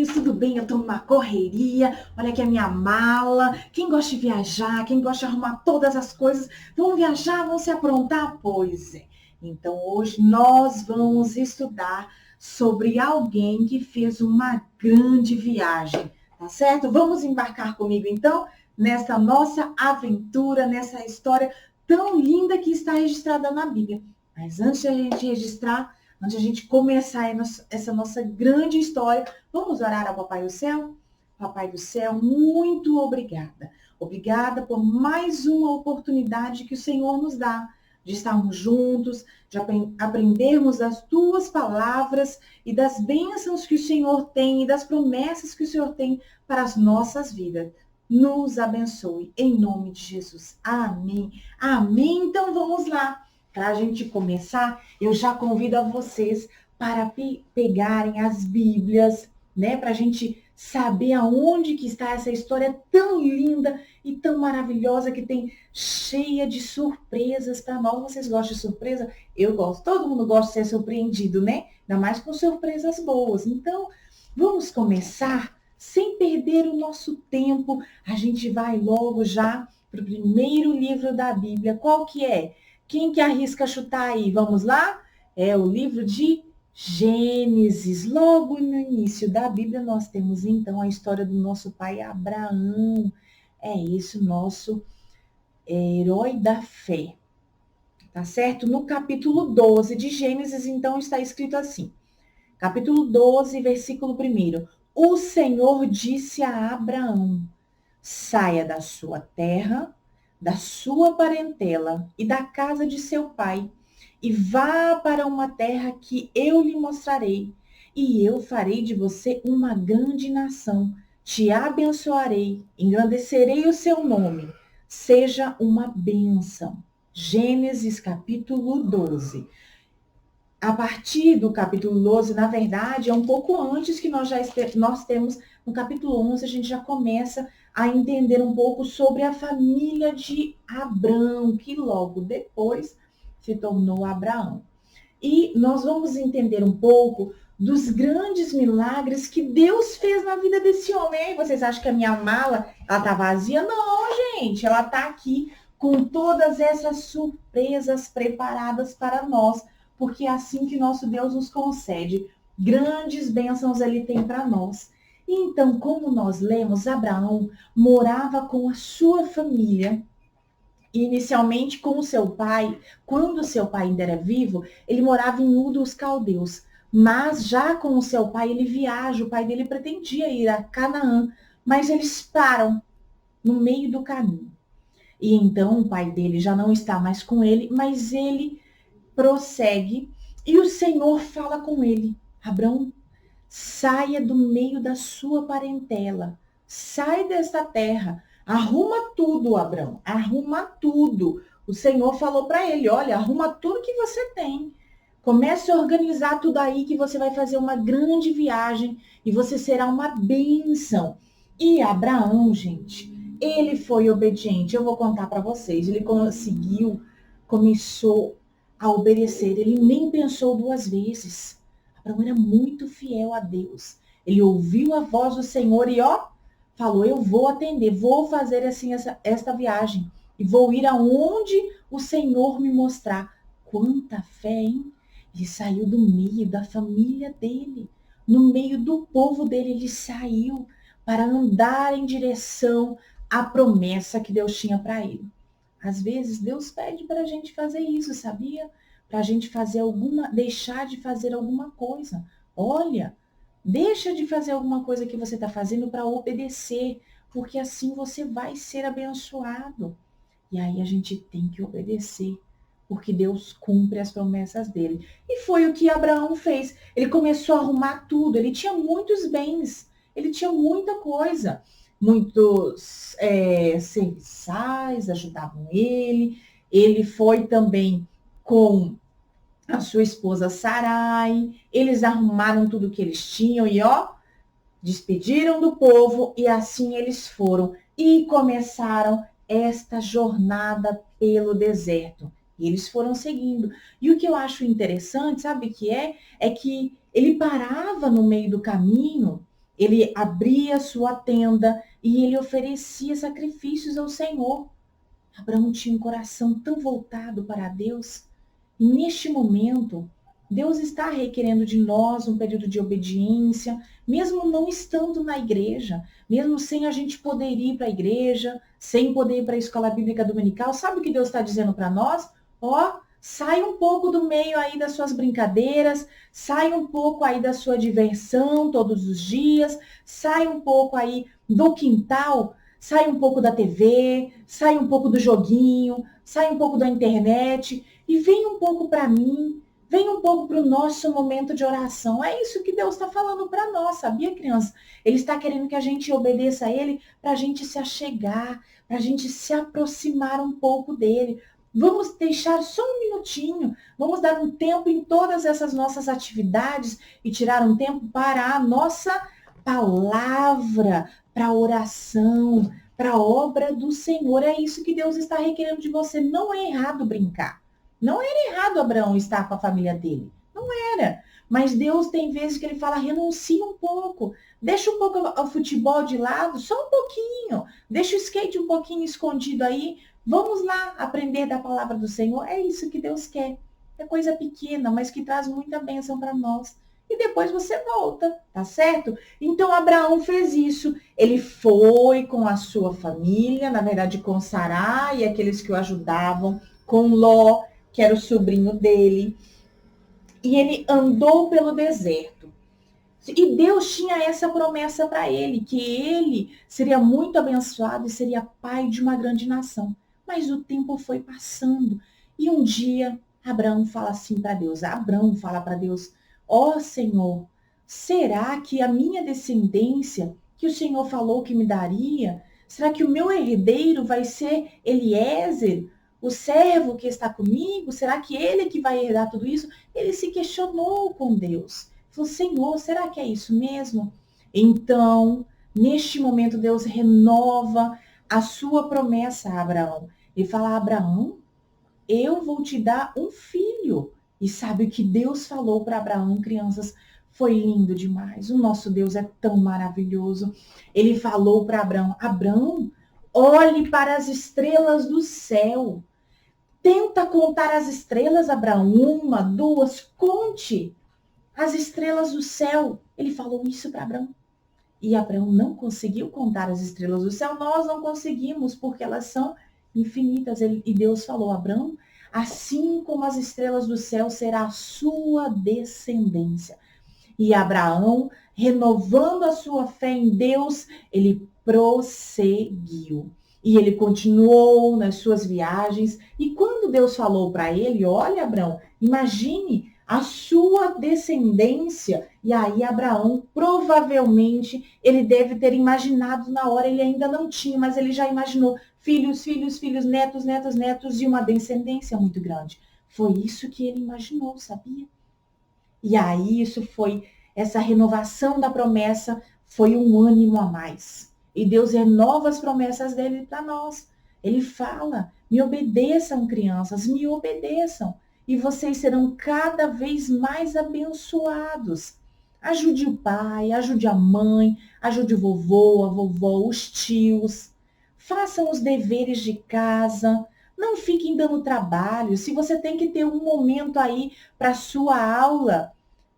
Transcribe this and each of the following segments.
meninos, tudo bem? Eu tô numa correria. Olha aqui a minha mala. Quem gosta de viajar, quem gosta de arrumar todas as coisas, vão viajar, vão se aprontar? Pois é. Então hoje nós vamos estudar sobre alguém que fez uma grande viagem, tá certo? Vamos embarcar comigo então nessa nossa aventura, nessa história tão linda que está registrada na Bíblia. Mas antes de a gente registrar, antes de a gente começar essa nossa grande história, vamos orar ao Papai do Céu? Papai do Céu, muito obrigada. Obrigada por mais uma oportunidade que o Senhor nos dá de estarmos juntos, de aprendermos das tuas palavras e das bênçãos que o Senhor tem e das promessas que o Senhor tem para as nossas vidas. Nos abençoe, em nome de Jesus. Amém. Amém. Então vamos lá. Para a gente começar, eu já convido a vocês para pegarem as Bíblias, né? Para a gente saber aonde que está essa história tão linda e tão maravilhosa que tem cheia de surpresas para nós. Vocês gostam de surpresa? Eu gosto. Todo mundo gosta de ser surpreendido, né? Ainda mais com surpresas boas. Então, vamos começar sem perder o nosso tempo. A gente vai logo já para o primeiro livro da Bíblia. Qual que é? Quem que arrisca chutar aí? Vamos lá? É o livro de Gênesis. Logo no início da Bíblia, nós temos então a história do nosso pai Abraão. É isso, nosso herói da fé. Tá certo? No capítulo 12 de Gênesis, então, está escrito assim. Capítulo 12, versículo 1. O Senhor disse a Abraão: saia da sua terra, da sua parentela e da casa de seu pai, e vá para uma terra que eu lhe mostrarei, e eu farei de você uma grande nação, te abençoarei, engrandecerei o seu nome, seja uma bênção. Gênesis capítulo 12. A partir do capítulo 12, na verdade, é um pouco antes que nós temos, no capítulo 11, a gente já começa a entender um pouco sobre a família de Abrão, que logo depois se tornou Abraão. E nós vamos entender um pouco dos grandes milagres que Deus fez na vida desse homem. Aí vocês acham que a minha mala ela tá vazia? Não, gente, ela tá aqui com todas essas surpresas preparadas para nós, porque é assim que nosso Deus nos concede. Grandes bênçãos ele tem para nós. Então, como nós lemos, Abraão morava com a sua família, inicialmente com o seu pai. Quando o seu pai ainda era vivo, ele morava em Ur dos Caldeus. Mas já com o seu pai, ele viaja. O pai dele pretendia ir a Canaã, mas eles param no meio do caminho. E então o pai dele já não está mais com ele, mas ele prossegue e o Senhor fala com ele: Abrão, saia do meio da sua parentela, sai desta terra, arruma tudo, Abrão, arruma tudo. O Senhor falou para ele: olha, arruma tudo que você tem. Comece a organizar tudo aí que você vai fazer uma grande viagem e você será uma bênção. E Abraão, gente, ele foi obediente. Eu vou contar para vocês. Ele começou a obedecer. Ele nem pensou duas vezes. Abraão era muito fiel a Deus. Ele ouviu a voz do Senhor e falou: eu vou atender, vou fazer assim esta viagem e vou ir aonde o Senhor me mostrar. Quanta fé, hein? Ele saiu do meio da família dele, no meio do povo dele, ele saiu para andar em direção à promessa que Deus tinha para ele. Às vezes Deus pede para a gente fazer isso, sabia? Para a gente deixar de fazer alguma coisa. Olha, deixa de fazer alguma coisa que você está fazendo para obedecer, porque assim você vai ser abençoado. E aí a gente tem que obedecer, porque Deus cumpre as promessas dele. E foi o que Abraão fez. Ele começou a arrumar tudo. Ele tinha muitos bens, ele tinha muita coisa. Muitos serviçais ajudavam ele. Ele foi também com a sua esposa Sarai. Eles arrumaram tudo que eles tinham e despediram do povo e assim eles foram e começaram esta jornada pelo deserto. E eles foram seguindo. E o que eu acho interessante, sabe o que é? É que ele parava no meio do caminho ele abria sua tenda e ele oferecia sacrifícios ao Senhor. Abraão tinha um coração tão voltado para Deus. E neste momento, Deus está requerendo de nós um período de obediência, mesmo não estando na igreja, mesmo sem a gente poder ir para a igreja, sem poder ir para a escola bíblica dominical. Sabe o que Deus está dizendo para nós? Ó, sai um pouco do meio aí das suas brincadeiras, sai um pouco aí da sua diversão todos os dias, sai um pouco aí do quintal, sai um pouco da TV, sai um pouco do joguinho, sai um pouco da internet e vem um pouco para mim, vem um pouco para o nosso momento de oração. É isso que Deus está falando para nós, sabia, criança? Ele está querendo que a gente obedeça a Ele para a gente se achegar, para a gente se aproximar um pouco dele. Vamos deixar só um minutinho, vamos dar um tempo em todas essas nossas atividades e tirar um tempo para a nossa palavra, para a oração, para a obra do Senhor. É isso que Deus está requerendo de você. Não é errado brincar. Não era errado Abraão estar com a família dele. Não era. Mas Deus tem vezes que ele fala, renuncia um pouco. Deixa um pouco o futebol de lado, só um pouquinho. Deixa o skate um pouquinho escondido aí. Vamos lá aprender da palavra do Senhor. É isso que Deus quer. É coisa pequena, mas que traz muita bênção para nós. E depois você volta, tá certo? Então Abraão fez isso. Ele foi com a sua família, na verdade com Sarai e aqueles que o ajudavam, com Ló, que era o sobrinho dele. E ele andou pelo deserto. E Deus tinha essa promessa para ele, que ele seria muito abençoado e seria pai de uma grande nação. Mas o tempo foi passando. E um dia, Abraão fala assim para Deus. Abraão fala para Deus, ó Senhor, será que a minha descendência, que o Senhor falou que me daria, será que o meu herdeiro vai ser Eliezer, o servo que está comigo? Será que ele é que vai herdar tudo isso? Ele se questionou com Deus. Falou, Senhor, será que é isso mesmo? Então, neste momento, Deus renova a sua promessa a Abraão. Ele fala, Abraão, eu vou te dar um filho. E sabe o que Deus falou para Abraão, crianças? Foi lindo demais. O nosso Deus é tão maravilhoso. Ele falou para Abraão, Abraão, olhe para as estrelas do céu. Tenta contar as estrelas, Abraão. 1, 2, conte as estrelas do céu. Ele falou isso para Abraão. E Abraão não conseguiu contar as estrelas do céu. Nós não conseguimos, porque elas são infinitas. E Deus falou, Abraão, assim como as estrelas do céu será a sua descendência. E Abraão, renovando a sua fé em Deus, ele prosseguiu. E ele continuou nas suas viagens. E quando Deus falou para ele, olha, Abraão, imagine a sua descendência. E aí Abraão, provavelmente, ele deve ter imaginado na hora, ele ainda não tinha, mas ele já imaginou filhos, filhos, filhos, netos, netos, netos e uma descendência muito grande. Foi isso que ele imaginou, sabia? E aí isso foi, essa renovação da promessa foi um ânimo a mais. E Deus renova as promessas dele para nós. Ele fala, me obedeçam, crianças, me obedeçam. E vocês serão cada vez mais abençoados. Ajude o pai, ajude a mãe, ajude o vovô, a vovó, os tios. Façam os deveres de casa. Não fiquem dando trabalho. Se você tem que ter um momento aí para sua aula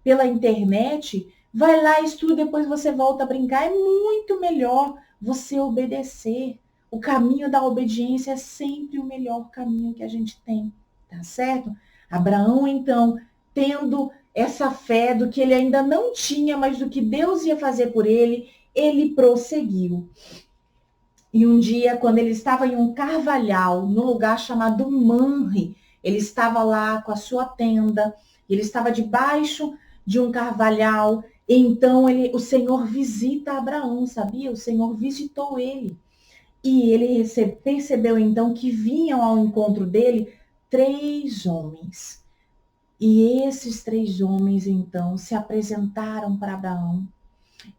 pela internet, vai lá, estuda, depois você volta a brincar. É muito melhor você obedecer. O caminho da obediência é sempre o melhor caminho que a gente tem, tá certo? Abraão, então, tendo essa fé do que ele ainda não tinha, mas do que Deus ia fazer por ele, ele prosseguiu. E um dia, quando ele estava em um carvalhal, num lugar chamado Manre, ele estava lá com a sua tenda, ele estava debaixo de um carvalhal. Então o Senhor visita Abraão, sabia? O Senhor visitou ele. E ele percebeu então que vinham ao encontro dele 3 homens. E esses 3 homens então se apresentaram para Abraão.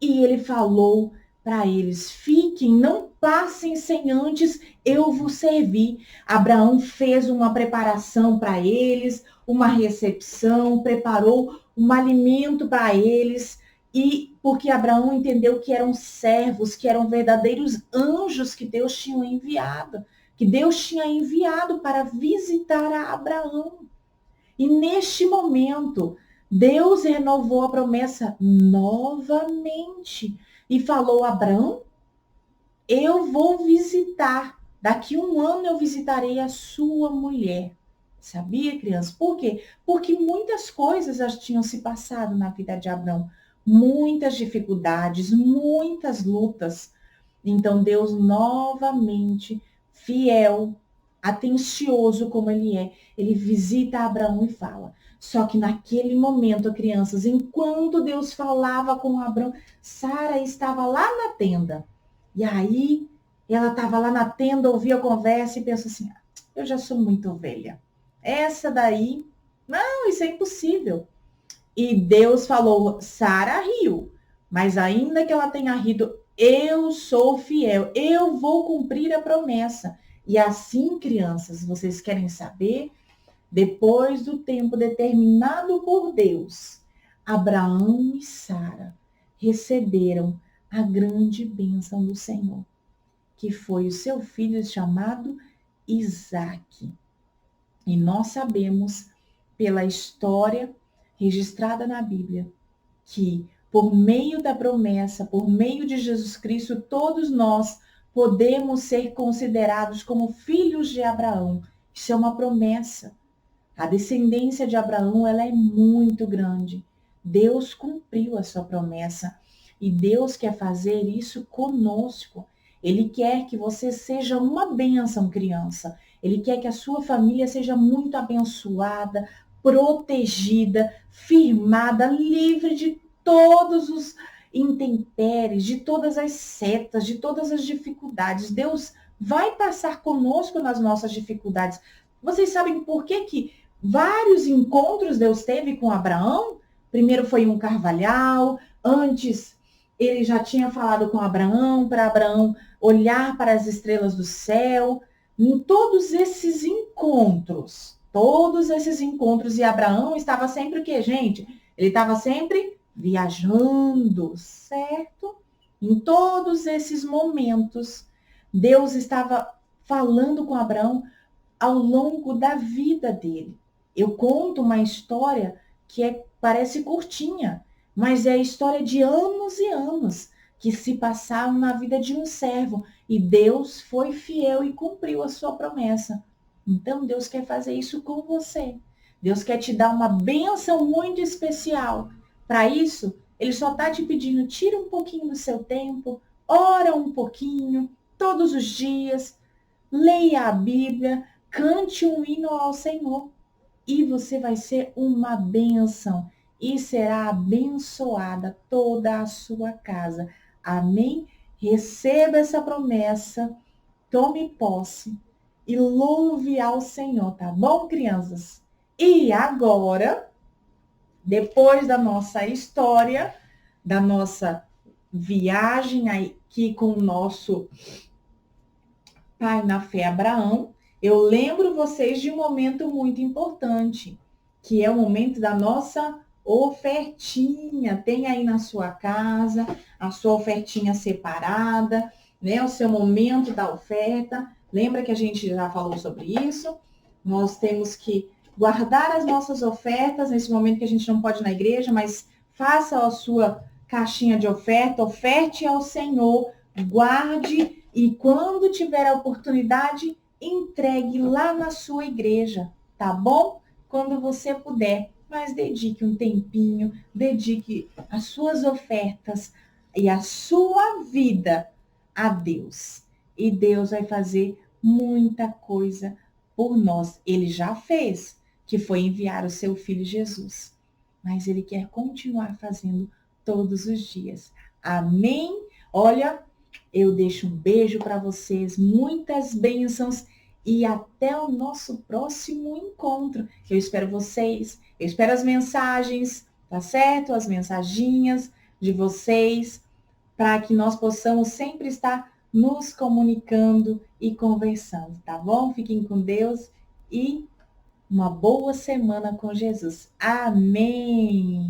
E ele falou para eles, fiquem, não passem sem antes eu vos servir. Abraão fez uma preparação para eles, uma recepção, preparou um alimento para eles, E porque Abraão entendeu que eram servos, que eram verdadeiros anjos que Deus tinha enviado, para visitar a Abraão. E neste momento, Deus renovou a promessa novamente e falou: Abraão, eu vou visitar. Daqui 1 ano eu visitarei a sua mulher. Sabia, criança? Por quê? Porque muitas coisas já tinham se passado na vida de Abraão. Muitas dificuldades, muitas lutas. Então Deus novamente, fiel, atencioso como ele visita Abraão e fala. Só que naquele momento, crianças, enquanto Deus falava com Abraão, Sara estava lá na tenda. E aí, ela estava lá na tenda, ouvia a conversa e pensou assim: eu já sou muito velha. Essa daí, não, isso é impossível. E Deus falou: Sara riu, mas ainda que ela tenha rido, eu sou fiel, eu vou cumprir a promessa. E assim, crianças, vocês querem saber? Depois do tempo determinado por Deus, Abraão e Sara receberam a grande bênção do Senhor, que foi o seu filho chamado Isaque. E nós sabemos, pela história registrada na Bíblia, que por meio da promessa, por meio de Jesus Cristo, todos nós podemos ser considerados como filhos de Abraão. Isso é uma promessa. A descendência de Abraão, ela é muito grande. Deus cumpriu a sua promessa e Deus quer fazer isso conosco. Ele quer que você seja uma bênção, criança. Ele quer que a sua família seja muito abençoada, protegida, firmada, livre de todos os intempéries, de todas as setas, de todas as dificuldades. Deus vai passar conosco nas nossas dificuldades. Vocês sabem por que vários encontros Deus teve com Abraão? Primeiro foi um carvalhal, antes ele já tinha falado com Abraão, para Abraão olhar para as estrelas do céu. Em todos esses encontros, e Abraão estava sempre o quê, gente? Ele estava sempre viajando, certo? Em todos esses momentos, Deus estava falando com Abraão ao longo da vida dele. Eu conto uma história que parece curtinha, mas é a história de anos e anos que se passaram na vida de um servo. E Deus foi fiel e cumpriu a sua promessa. Então, Deus quer fazer isso com você. Deus quer te dar uma bênção muito especial. Para isso, Ele só está te pedindo: tira um pouquinho do seu tempo, ora um pouquinho, todos os dias, leia a Bíblia, cante um hino ao Senhor. E você vai ser uma bênção. E será abençoada toda a sua casa. Amém? Receba essa promessa, tome posse e louve ao Senhor, tá bom, crianças? E agora, depois da nossa história, da nossa viagem aqui com o nosso pai na fé Abraão, eu lembro vocês de um momento muito importante, que é o momento da nossa ofertinha. Tem aí na sua casa a sua ofertinha separada, né? O seu momento da oferta. Lembra que a gente já falou sobre isso? Nós temos que guardar as nossas ofertas nesse momento que a gente não pode ir na igreja, mas faça a sua caixinha de oferta, oferte ao Senhor, guarde e quando tiver a oportunidade, entregue lá na sua igreja, tá bom? Quando você puder, mas dedique um tempinho, dedique as suas ofertas e a sua vida a Deus. E Deus vai fazer muita coisa por nós. Ele já fez, que foi enviar o seu filho Jesus. Mas Ele quer continuar fazendo todos os dias. Amém? Olha, eu deixo um beijo para vocês, muitas bênçãos e até o nosso próximo encontro. Eu espero vocês, eu espero as mensagens, tá certo? As mensaginhas de vocês, para que nós possamos sempre estar nos comunicando e conversando, tá bom? Fiquem com Deus e uma boa semana com Jesus. Amém!